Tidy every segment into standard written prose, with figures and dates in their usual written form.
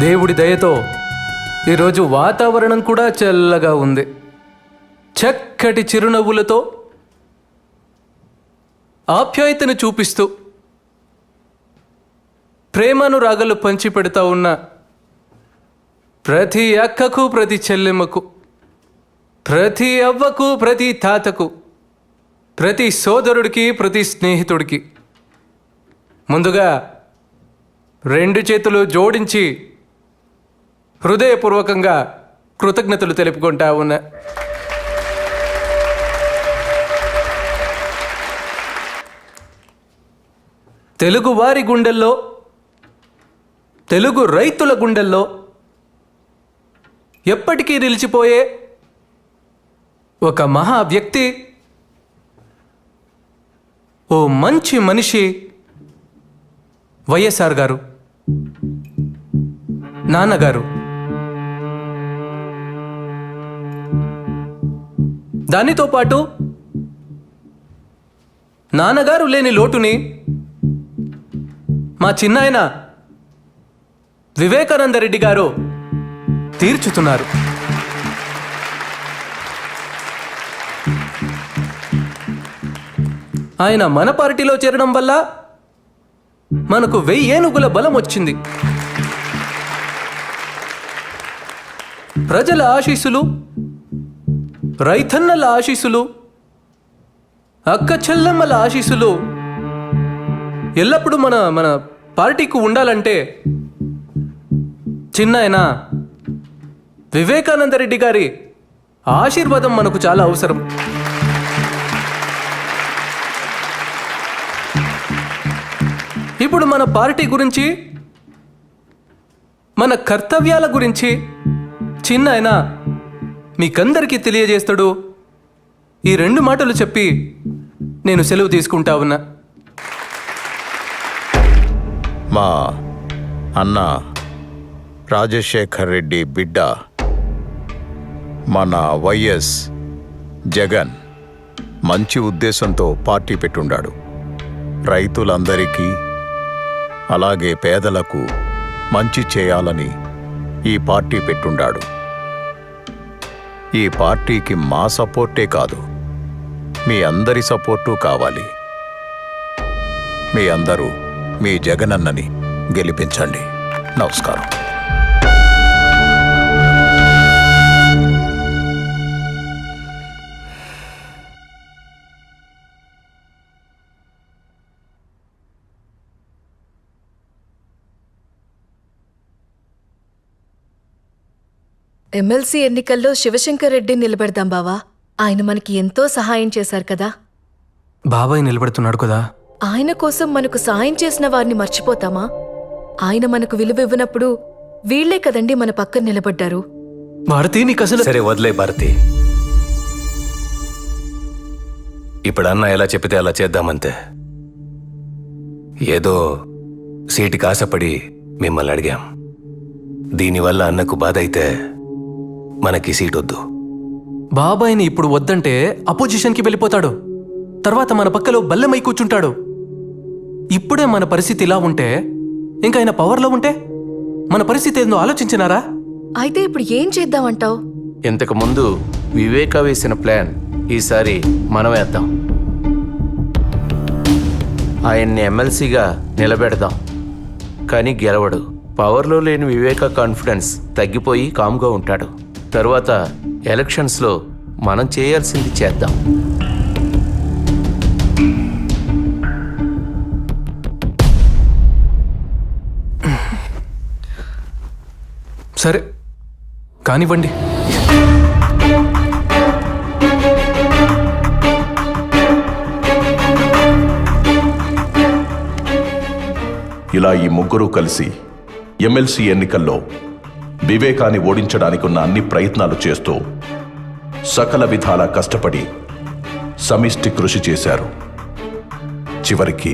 దేవుడి దయతో ఈరోజు వాతావరణం కూడా చల్లగా ఉంది. చక్కటి చిరునవ్వులతో ఆప్యాయతను చూపిస్తూ ప్రేమానురాగాలు పంచిపెడతా ఉన్న ప్రతి అక్కకు, ప్రతి చెల్లెమ్మకు, ప్రతి అవ్వకు, ప్రతి తాతకు, ప్రతి సోదరుడికి, ప్రతి స్నేహితుడికి ముందుగా 2 చేతులు జోడించి హృదయపూర్వకంగా కృతజ్ఞతలు తెలుపుకుంటా ఉన్నా. తెలుగు వారి గుండెల్లో, తెలుగు రైతుల గుండెల్లో ఎప్పటికీ నిలిచిపోయే ఒక మహా వ్యక్తి, ఓ మంచి మనిషి వైఎస్ఆర్ గారు, నాన్నగారు. దానితో పాటు నాన్నగారు లేని లోటుని మా చిన్నాయన వివేకానంద రెడ్డి గారు తీర్చుతున్నారు. ఆయన మన పార్టీలో చేరడం వల్ల మనకు 1000 ఏనుగుల బలం వచ్చింది. ప్రజల ఆశీస్సులు, రైతన్నల ఆశీస్సులు, అక్క చెల్లెమ్మల ఆశీస్సులు ఎల్లప్పుడూ మన పార్టీకి ఉండాలంటే చిన్నాయన వివేకానంద రెడ్డి గారి ఆశీర్వాదం మనకు చాలా అవసరం. ఇప్పుడు మన పార్టీ గురించి, మన కర్తవ్యాల గురించి చిన్నాయన మీకందరికీ తెలియజేస్తాడు. ఈ 2 మాటలు చెప్పి నేను సెలవు తీసుకుంటా ఉన్నా. మా అన్న రాజశేఖర్ రెడ్డి బిడ్డ మన వైఎస్ జగన్ మంచి ఉద్దేశంతో పార్టీ పెట్టుండాడు. రైతులందరికీ అలాగే పేదలకు మంచి చేయాలని ఈ పార్టీ పెట్టుండాడు. ఈ పార్టీకి మా సపోర్టే కాదు, మీ అందరి సపోర్టు కావాలి. మీ అందరూ మీ జగనన్నని గెలిపించండి. నమస్కారం. ఎమ్మెల్సీ ఎన్నికల్లో శివశంకర్ రెడ్డి నిలబెడదాం బావా. ఆయన మనకి ఎంతో సహాయం చేశారు కదా. బాబాయ్ నిలబెడుతున్నాడు కదా. ఆయన కోసం మనకు సాయం చేసిన వారిని మర్చిపోతామా? ఆయన మనకు విలువ ఇవ్వనప్పుడు వీళ్లే కదండి మన పక్కన నిలబడ్డారు. భారతి, నీకు అసలు... సరే వదిలే భారతి. ఇప్పుడు అన్న ఎలా చెప్పితే అలా చేద్దామంతే. ఏదో సీటుకి ఆశపడి మిమ్మల్ని అడిగాం. దీనివల్ల అన్నకు బాధ అయితే మనకి సీట్ వద్దు. బాబాయ్ని ఇప్పుడు వద్దంటే అపోజిషన్కి వెళ్ళిపోతాడు. తర్వాత మన పక్కలో బల్లెమై కూర్చుంటాడు. ఇప్పుడే మన పరిస్థితి ఇలా ఉంటే ఇంకా ఆయన పవర్లో ఉంటే మన పరిస్థితి ఏందో ఆలోచించినారా? అయితే ఇప్పుడు ఏం చేద్దామంటావు? ఇంతకు ముందు వివేక వేసిన ప్లాన్ ఈసారి మనం వేద్దాం. ఆయన్ని ఎమ్మెల్సీగా నిలబెడదాం. కానీ గెలవడు. పవర్లో లేని వివేక కాన్ఫిడెన్స్ తగ్గిపోయి కామ్గా ఉంటాడు. తరువాత ఎలక్షన్స్లో మనం చేయాల్సింది చేద్దాం. సరే కానివ్వండి. ఇలా ఈ ముగ్గురు కలిసి ఎమ్మెల్సీ ఎన్నికల్లో వివేకాన్ని ఓడించడానికి ఉన్న అన్ని ప్రయత్నాలు చేస్తూ సకల విధాలా కష్టపడి సమిష్టి కృషి చేశారు. చివరికి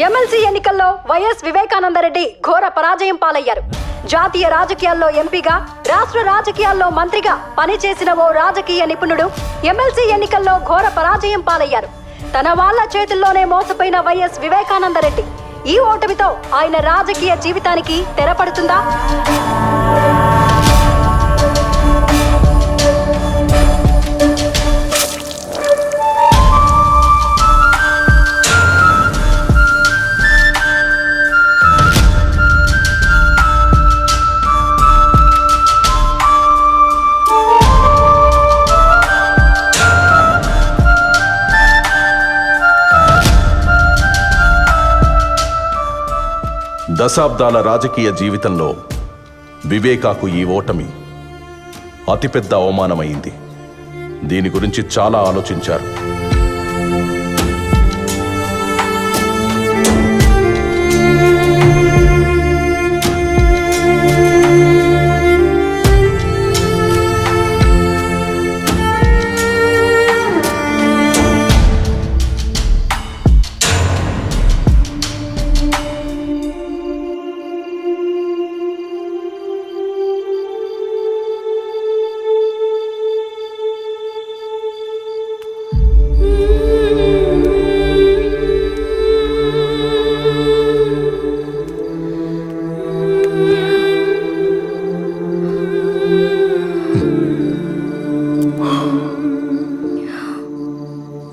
ఎమ్మెల్సీ ఎన్నికల్లో వైఎస్ వివేకానందరెడ్డి ఘోర పరాజయం పాలయ్యారు. జాతీయ రాజకీయాల్లో ఎంపీగా, రాష్ట్ర రాజకీయాల్లో మంత్రిగా పనిచేసిన ఓ రాజకీయ నిపుణుడు ఎమ్మెల్సీ ఎన్నికల్లో ఘోర పరాజయం పాలయ్యారు. తన వాళ్ల చేతుల్లోనే మోసపోయిన వైఎస్ వివేకానందరెడ్డి ఈ ఓటమితో ఆయన రాజకీయ జీవితానికి తెరపడుతుందా? దశాబ్దాల రాజకీయ జీవితంలో వివేకాకు ఈ ఓటమి అతిపెద్ద అవమానమైంది. దీని గురించి చాలా ఆలోచించారు.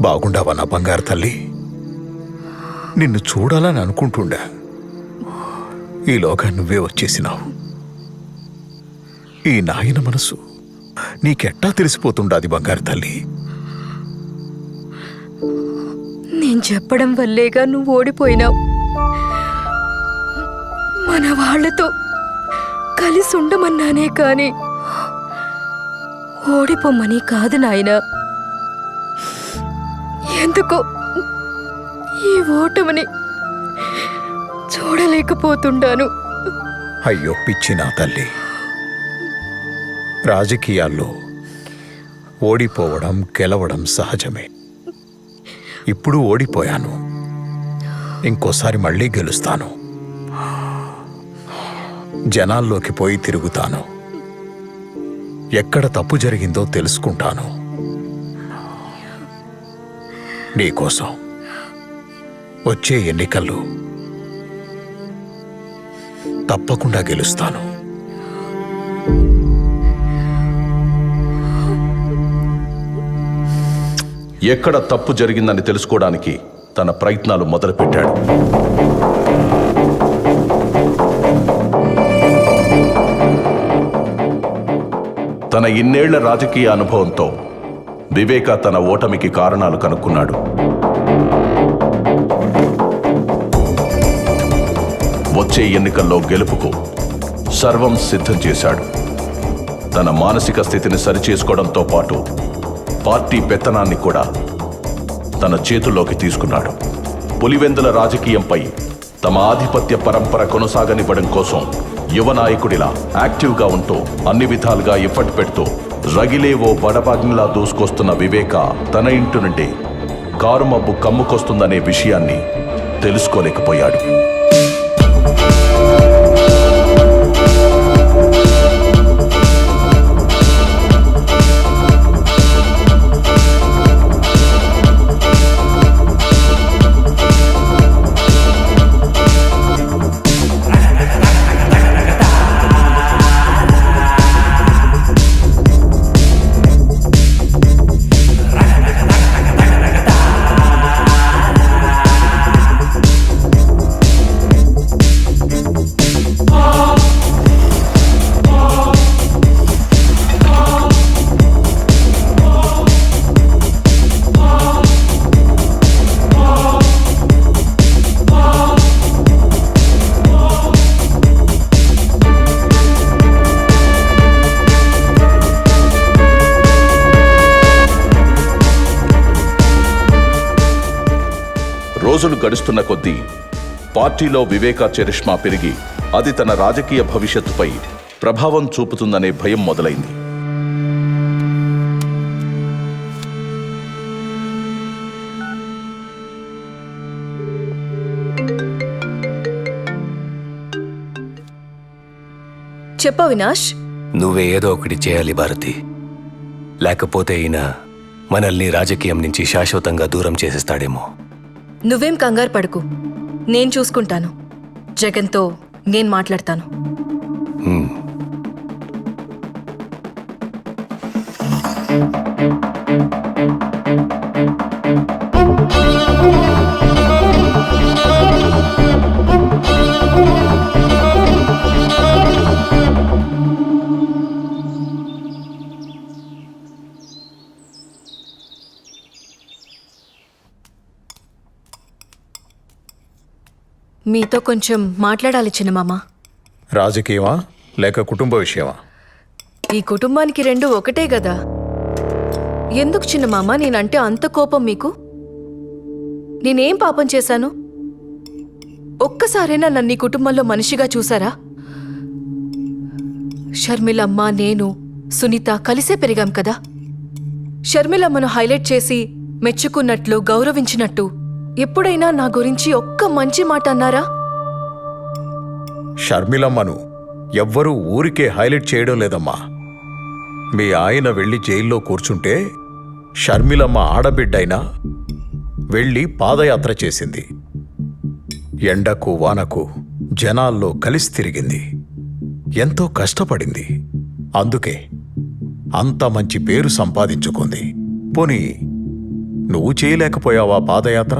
బాగుండావా నా బంగారు తల్లి? నిన్ను చూడాలని అనుకుంటుండా, ఈలోగా నువ్వే వచ్చేసినావు. ఈ నాయన మనసు నీకెట్టా తెలిసిపోతుండాది బంగారు తల్లి? నేను చెప్పడం వల్లేగా నువ్వు ఓడిపోయినావు. మన వాళ్లతో కలిసి ఉండమన్నానే కాని ఓడిపోమ్మని కాదు నాయనా. ఎందుకో ఈ ఓటమిని చూడలేకపోతుండాను. అయ్యో పిచ్చి నా తల్లి, రాజకీయాల్లో ఓడిపోవడం గెలవడం సహజమే. ఇప్పుడు ఓడిపోయాను, ఇంకోసారి మళ్ళీ గెలుస్తాను. జనాల్లోకి పోయి తిరుగుతాను, ఎక్కడ తప్పు జరిగిందో తెలుసుకుంటాను. నీకోసం వచ్చే ఎన్నికల్లో తప్పకుండా గెలుస్తాను. ఎక్కడ తప్పు జరిగిందని తెలుసుకోవడానికి తన ప్రయత్నాలు మొదలుపెట్టాడు. తన ఇన్నేళ్ల రాజకీయ అనుభవంతో వివేక తన ఓటమికి కారణాలు కనుక్కున్నాడు. వచ్చే ఎన్నికల్లో గెలుపుకు సర్వం సిద్ధం చేశాడు. తన మానసిక స్థితిని సరిచేసుకోవడంతో పాటు పార్టీ పెత్తనాన్ని కూడా తన చేతుల్లోకి తీసుకున్నాడు. పులివెందుల రాజకీయంపై తమ ఆధిపత్య పరంపర కొనసాగనివ్వడం కోసం యువ నాయకుడిలా యాక్టివ్గా ఉంటూ అన్ని విధాలుగా ఎఫర్ట్ పెడుతూ రగిలే ఓ బడబాగ్నిలా దూసుకొస్తున్న వివేక తన ఇంటి నుండి కారు మబ్బు కమ్ముకొస్తుందనే విషయాన్ని తెలుసుకోలేకపోయాడు. రోజులు గడుస్తున్న కొద్దీ పార్టీలో వివేక చరిష్మా పెరిగి అది తన రాజకీయ భవిష్యత్తుపై ప్రభావం చూపుతుందనే భయం మొదలైంది. చెప్పు అవినాష్. నువ్వే ఏదో ఒకటి చేయాలి భారతి, లేకపోతే ఈయన మనల్ని రాజకీయం నుంచి శాశ్వతంగా దూరం చేసేస్తాడేమో. నువ్వేం కంగారు పడకు. నేను చూసుకుంటాను. జగన్తో నేను మాట్లాడతాను. మీతో కొంచెం మాట్లాడాలి చిన్నమామ. రాజకీయమా లేక కుటుంబ విషయమా? ఈ కుటుంబానికి రెండు ఒకటే గదా. ఎందుకు చిన్నమామ నేనంటే అంత కోపం మీకు? నేనేం పాపం చేశాను? ఒక్కసారైనా నన్ను ఈ కుటుంబంలో మనిషిగా చూసారా? షర్మిలమ్మ, నేను, సునీత కలిసే పెరిగాం కదా. షర్మిలమ్మను హైలైట్ చేసి మెచ్చుకున్నట్లు, గౌరవించినట్టు ఎప్పుడైనా నా గురించి ఒక్క మంచి మాట అన్నారా? షర్మిలమ్మను ఎవ్వరూ ఊరికే హైలైట్ చేయడం లేదమ్మా. మీ ఆయన వెళ్ళి జైల్లో కూర్చుంటే షర్మిలమ్మ ఆడబిడ్డైనా వెళ్ళి పాదయాత్ర చేసింది. ఎండకు వానకు జనాల్లో కలిసి తిరిగింది. ఎంతో కష్టపడింది. అందుకే అంత మంచి పేరు సంపాదించుకుంది. పోనీ నువ్వు చేయలేకపోయావా పాదయాత్ర?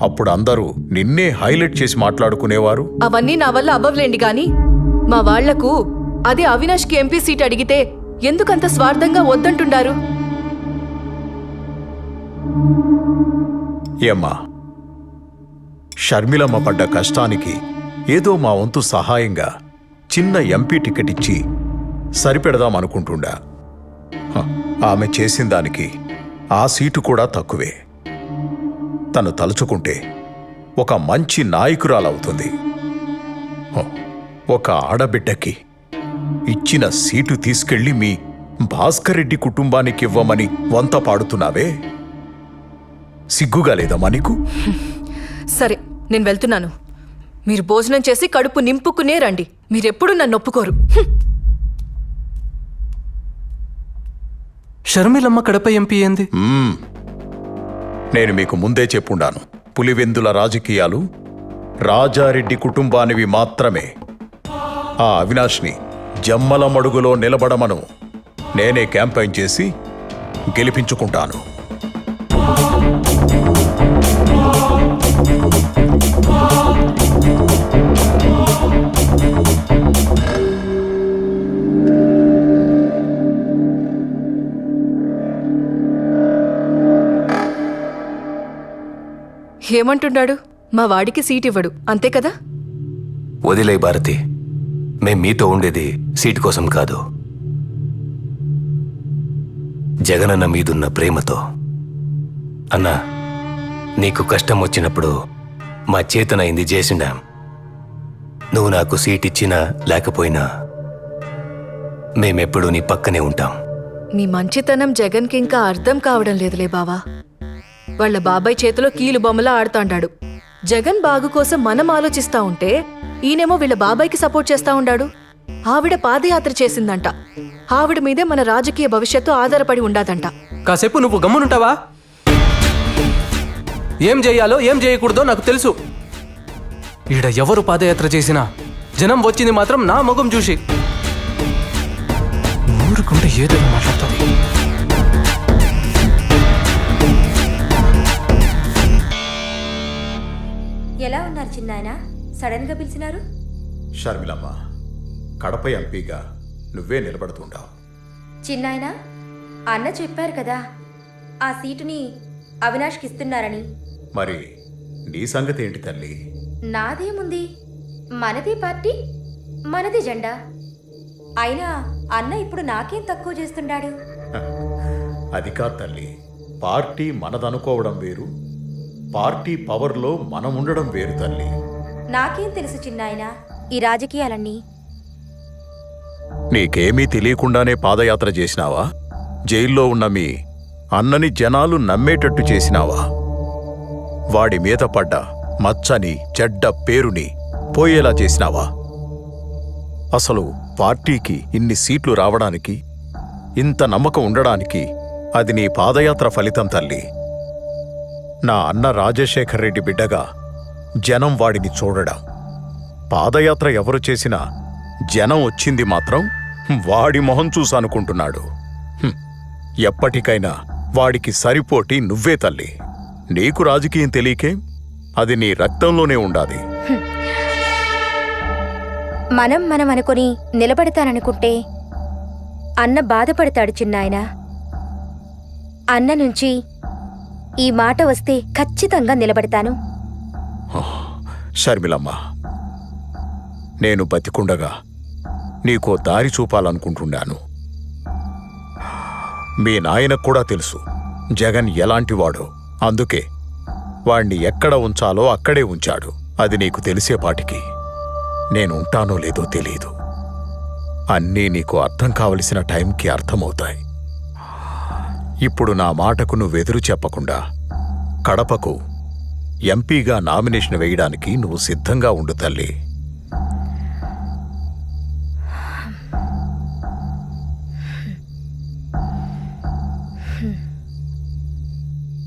అప్పుడు అందరూ నిన్నే హైలైట్ చేసి మాట్లాడుకునేవారు. అవన్నీ నా వల్ల అవ్వలేండి గాని మా వాళ్లకు అదే అవినాష్కి ఎంపీ సీట్ అడిగితే ఎందుకంత స్వార్థంగా వద్దంటుండారు? ఏమ్మా, షర్మిలమ్మ పడ్డ కష్టానికి ఏదో మా వంతు సహాయంగా చిన్న ఎంపీ టికెట్ ఇచ్చి సరిపెడదామనుకుంటుండా. ఆమె చేసిన దానికి ఆ సీటు కూడా తక్కువే. తను తలుచుకుంటే ఒక మంచి నాయకురాలవుతుంది. ఒక ఆడబిడ్డకి ఇచ్చిన సీటు తీసుకెళ్లి మీ భాస్కర్ రెడ్డి కుటుంబానికి ఇవ్వమని వంత పాడుతున్నావే, సిగ్గుగా లేదమ్మా నీకు? సరే, నేను వెళ్తున్నాను. మీరు భోజనం చేసి కడుపు నింపుకునే రండి. మీరెప్పుడు నన్ను ఒప్పుకోరు. షర్మిలమ్మ కడప ఎంపీ ఏంది? నేను మీకు ముందే చెప్పుండాను, పులివెందుల రాజకీయాలు రాజారెడ్డి కుటుంబానివి మాత్రమే. ఆ అవినాష్ని జమ్మల మడుగులో నిలబడమను నేనే క్యాంపెయిన్ చేసి గెలిపించుకుంటాను. ఏమంటున్నాడు? మా వాడికి సీట్ ఇవ్వడు, అంతే కదా? వదిలే భారతి, మేం మీతో ఉండేది సీటు కోసం కాదు, జగనన్న మీదున్న ప్రేమతో. అన్నా, నీకు కష్టం వచ్చినప్పుడు మా చేతనైంది చేసినాం. నువ్వు నాకు సీట్ ఇచ్చినా లేకపోయినా మేమెప్పుడూ నీ పక్కనే ఉంటాం. మీ మంచితనం జగన్కి ఇంకా అర్థం కావడం లేదులే బావా. వాళ్ళ బాబాయ్ చేతిలో కీలు బొమ్మలా ఆడుతాండాడు. జగన్ బాగు కోసం మనం ఆలోచిస్తా ఉంటే ఈయనేమో వీళ్ళ బాబాయ్కి సపోర్ట్ చేస్తా ఉండాడు. ఆవిడ పాదయాత్ర చేసిందంట. ఆవిడ మీదే మన రాజకీయ భవిష్యత్తు ఆధారపడి ఉండాదంట. కాసేపు నువ్వు గమ్మునుంటావా? ఏం చేయాలో ఏం చేయకూడదో నాకు తెలుసు. ఈడ ఎవరు పాదయాత్ర చేసినా జనం వచ్చింది మాత్రం నా ముఖం చూసి. ఊరుకుంటే ఏదో మాట్లాడుతుంది. ఎలా ఉన్నారు చిన్నాయన? సడన్ గా పిలిచినారు? షర్మిలమ్మ, కడప ఎంపీగా నువ్వే నిలబడుతుంటావు. చిన్నాయన, అన్న చెప్పారు కదా ఆ సీటుని అవినాష్కి ఇస్తున్నారని. మరి నీ సంగతి ఏంటి తల్లి? నాదేముంది, మనది పార్టీ, మనది జెండా. అయినా అన్న ఇప్పుడు నాకేం తక్కువ చేస్తుండాడు? అది కాదు తల్లి, పార్టీ మనదనుకోవడం వేరు, పార్టీ పవర్లో మనం ఉండడం వేరు తల్లి. నాకేం తెలుసు చిన్నాయన ఈ రాజకీయాలన్నీ? నీకేమీ తెలియకుండానే పాదయాత్ర చేసినావా? జైల్లో ఉన్న మీ అన్నని జనాలు నమ్మేటట్టు చేసినావా? వాడి మీద పడ్డ మచ్చని, చెడ్డ పేరుని పోయేలా చేసినావా? అసలు పార్టీకి ఇన్ని సీట్లు రావడానికి, ఇంత నమ్మకం ఉండడానికి అది నీ పాదయాత్ర ఫలితం తల్లి. నా అన్న రాజశేఖర్ రెడ్డి బిడ్డగా జనం వాడిని చూడడం. పాదయాత్ర ఎవరు చేసినా జనం వచ్చింది మాత్రం వాడి మొహం చూసనుకుంటున్నాడు. ఎప్పటికైనా వాడికి సరిపోటి నువ్వే తల్లి. నీకు రాజకీయం తెలియకే, అది నీ రక్తంలోనే ఉండాలి. మనం అనుకుని నిలబడతాననుకుంటే అన్న బాధపడతాడు చిన్నాయన. అన్న నుంచి ఈ మాట వస్తే ఖచ్చితంగా నిలబడతాను. షర్మిలమ్మ, నేను బతికుండగా నీకో దారి చూపాలనుకుంటున్నాను. మీ నాయనకు కూడా తెలుసు జగన్ ఎలాంటివాడో. అందుకే వాణ్ణి ఎక్కడ ఉంచాలో అక్కడే ఉంచాడు. అది నీకు తెలిసేపాటికి నేనుంటానో లేదో తెలీదు. అన్నీ నీకు అర్థం కావలసిన టైంకి అర్థమవుతాయి. ఇప్పుడు నా మాటకు నువ్వెదురు చెప్పకుండా కడపకు ఎంపీగా నామినేషన్ వేయడానికి నువ్వు సిద్ధంగా ఉండు తల్లి.